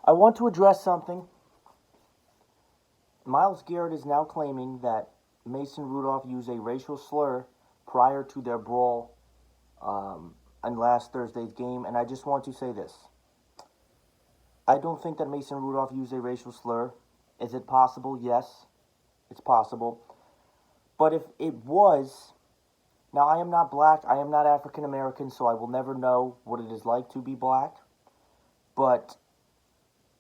I want to address something. Myles Garett is now claiming that Mason Rudolph used a racial slur prior to their brawl in last Thursday's game, and I just want to say this. I don't think that Mason Rudolph used a racial slur. Is it possible? Yes, it's possible. But if it was, now I am not black, I am not African American, so I will never know what it is like to be black. But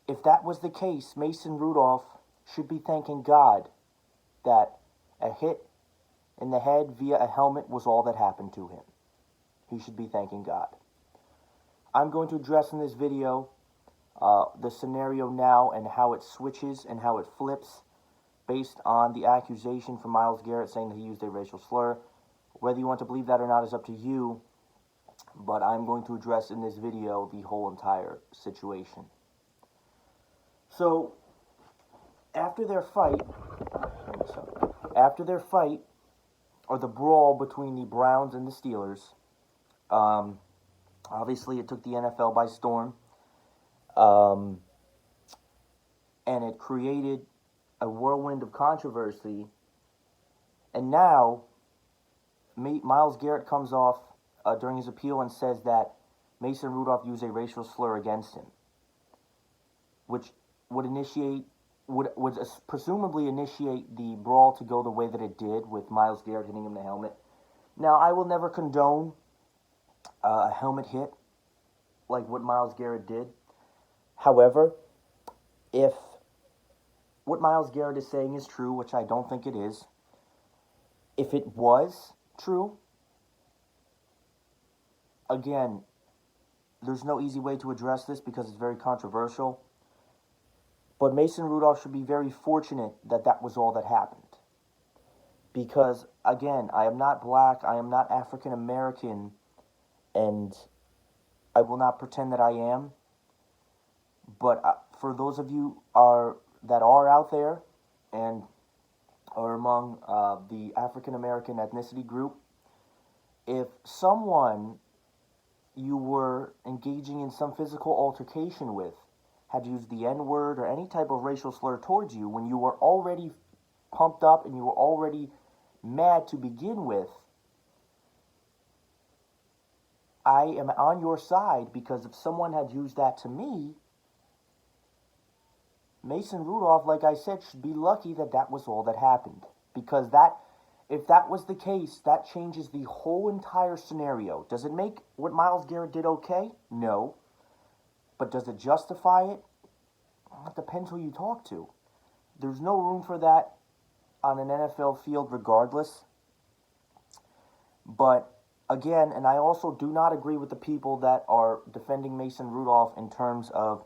if that was the case, Mason Rudolph should be thanking God that a hit in the head via a helmet was all that happened to him. He should be thanking God. I'm going to address in this video the scenario now and how it switches and how it flips based on the accusation from Myles Garett saying that he used a racial slur. Whether you want to believe that or not is up to you, but I'm going to address in this video the whole entire situation. So, after their fight, or the brawl between the Browns and the Steelers, obviously it took the NFL by storm, and it created a whirlwind of controversy, and now Myles Garett comes off during his appeal and says that Mason Rudolph used a racial slur against him, which would presumably initiate the brawl to go the way that it did, with Myles Garett hitting him in the helmet. Now, I will never condone a helmet hit like what Myles Garett did. However, if what Myles Garett is saying is true, which I don't think it is, if it was true, again, there's no easy way to address this because it's very controversial. But Mason Rudolph should be very fortunate that that was all that happened. Because, again, I am not black, I am not African American, and I will not pretend that I am. But for those of you that are out there and are among the African American ethnicity group, if someone you were engaging in some physical altercation with had used the N-word or any type of racial slur towards you when you were already pumped up and you were already mad to begin with, I am on your side, because if someone had used that to me, Mason Rudolph, like I said, should be lucky that that was all that happened. Because if that was the case, that changes the whole entire scenario. Does it make what Myles Garett did okay? No. But does it justify it? It depends who you talk to. There's no room for that on an NFL field regardless. But again, and I also do not agree with the people that are defending Mason Rudolph in terms of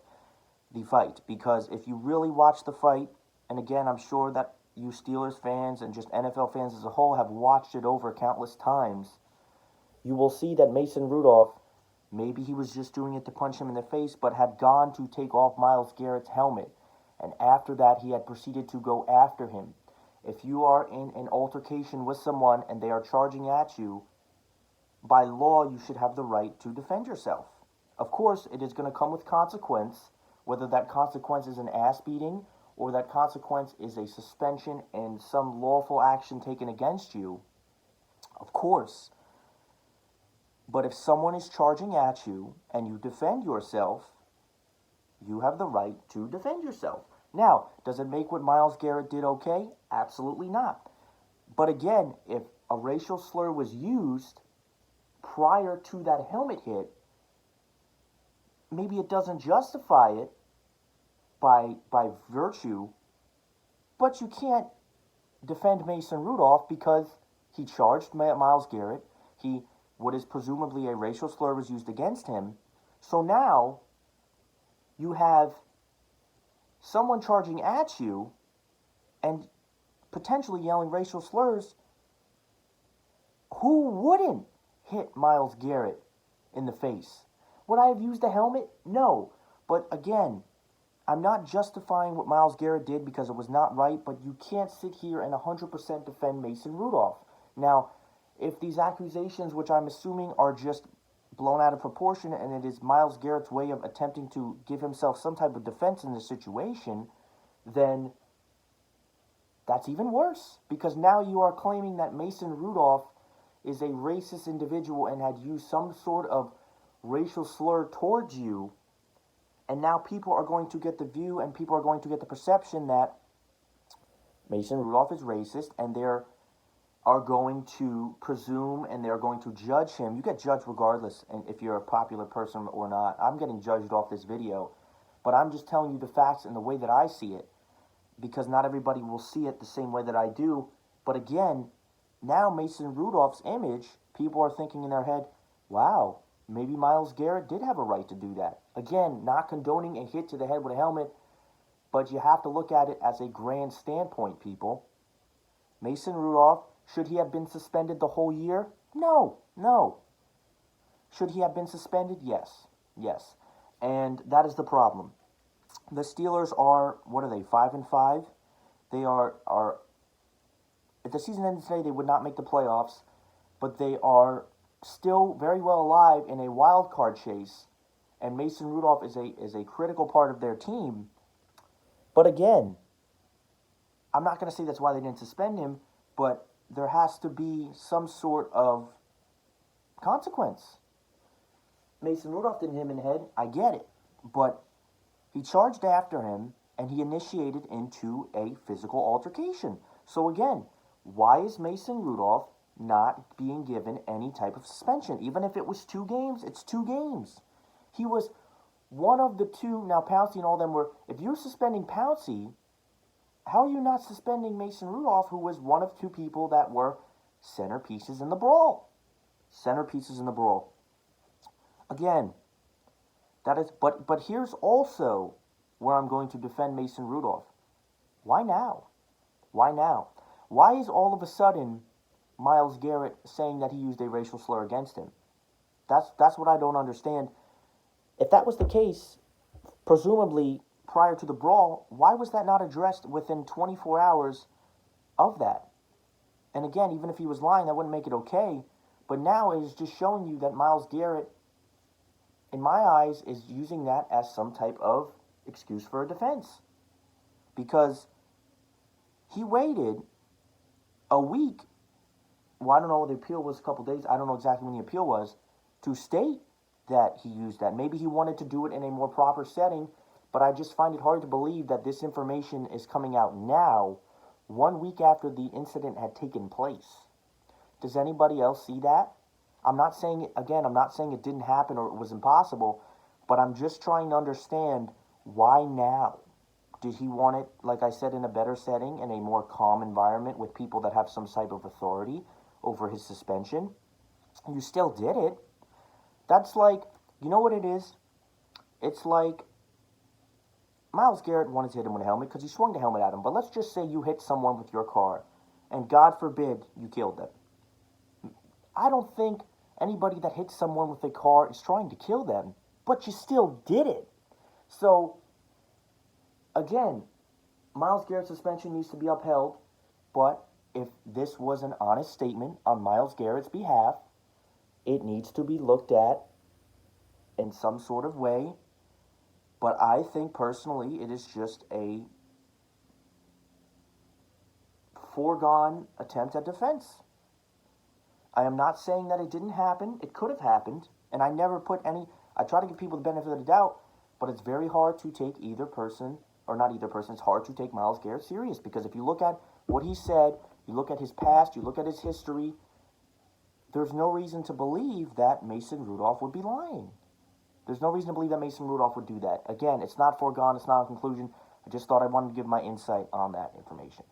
the fight. Because if you really watch the fight, and again, I'm sure that you Steelers fans and just NFL fans as a whole have watched it over countless times, you will see that Mason Rudolph, maybe he was just doing it to punch him in the face, but had gone to take off Myles Garett's helmet. And after that, he had proceeded to go after him. If you are in an altercation with someone and they are charging at you, by law, you should have the right to defend yourself. Of course, it is going to come with consequence, whether that consequence is an ass beating or that consequence is a suspension and some lawful action taken against you. Of course. But if someone is charging at you and you defend yourself, you have the right to defend yourself. Now, does it make what Myles Garett did okay? Absolutely not. But again, if a racial slur was used prior to that helmet hit, maybe it doesn't justify it by virtue, but you can't defend Mason Rudolph because he charged Myles Garett. What is presumably a racial slur was used against him. So now you have someone charging at you and potentially yelling racial slurs. Who wouldn't hit Myles Garett in the face? Would I have used the helmet? No. But again, I'm not justifying what Myles Garett did because it was not right, but you can't sit here and 100% defend Mason Rudolph. Now, if these accusations, which I'm assuming are just blown out of proportion and it is Myles Garett's way of attempting to give himself some type of defense in this situation, then that's even worse. Because now you are claiming that Mason Rudolph is a racist individual and had used some sort of racial slur towards you. And now people are going to get the view and people are going to get the perception that Mason Rudolph is racist, and they're going to presume and they're going to judge him. You get judged regardless and if you're a popular person or not. I'm getting judged off this video, but I'm just telling you the facts and the way that I see it, because not everybody will see it the same way that I do. But again, now Mason Rudolph's image, people are thinking in their head, wow, maybe Myles Garett did have a right to do that. Again, not condoning a hit to the head with a helmet, but you have to look at it as a grand standpoint, people. Mason Rudolph, should he have been suspended the whole year? No, no. Should he have been suspended? Yes, yes. And that is the problem. The Steelers are, what are they, 5-5? They are, if the season ended today, they would not make the playoffs, but they are still very well alive in a wild card chase, and Mason Rudolph is a critical part of their team. But again, I'm not going to say that's why they didn't suspend him, but there has to be some sort of consequence. Mason Rudolph didn't hit him in the head, I get it, but he charged after him, and he initiated into a physical altercation. So again, why is Mason Rudolph not being given any type of suspension? Even if it was 2 games, it's 2 games. He was one of the 2. Now, Pouncey and all them were, if you're suspending Pouncey, how are you not suspending Mason Rudolph, who was one of 2 people that were centerpieces in the brawl? Centerpieces in the brawl. Again, that is, but here's also where I'm going to defend Mason Rudolph. Why now? Why now? Why is all of a sudden Myles Garett saying that he used a racial slur against him? That's what I don't understand. If that was the case, presumably prior to the brawl, why was that not addressed within 24 hours of that? And again, even if he was lying, that wouldn't make it okay. But now it is just showing you that Myles Garett, in my eyes, is using that as some type of excuse for a defense. Because he waited a week, well, I don't know, the appeal was a couple days, I don't know exactly when the appeal was, to state that he used that. Maybe he wanted to do it in a more proper setting, but I just find it hard to believe that this information is coming out now, 1 week after the incident had taken place. Does anybody else see that? I'm not saying, again, I'm not saying it didn't happen or it was impossible, but I'm just trying to understand why now. Did he want it, like I said, in a better setting, in a more calm environment with people that have some type of authority over his suspension? You still did it. That's like, you know what it is? It's like Myles Garett wanted to hit him with a helmet because he swung the helmet at him. But let's just say you hit someone with your car, and God forbid you killed them. I don't think anybody that hits someone with a car is trying to kill them, but you still did it. So, again, Myles Garett's suspension needs to be upheld, but if this was an honest statement on Myles Garett's behalf, it needs to be looked at in some sort of way. But I think personally it is just a foregone attempt at defense. I am not saying that it didn't happen. It could have happened. And I never put any, I try to give people the benefit of the doubt, but it's very hard to take either person, or not either person, it's hard to take Myles Garett serious. Because if you look at what he said, you look at his past, you look at his history, there's no reason to believe that Mason Rudolph would be lying. There's no reason to believe that Mason Rudolph would do that. Again, it's not foregone, it's not a conclusion. I just thought I wanted to give my insight on that information.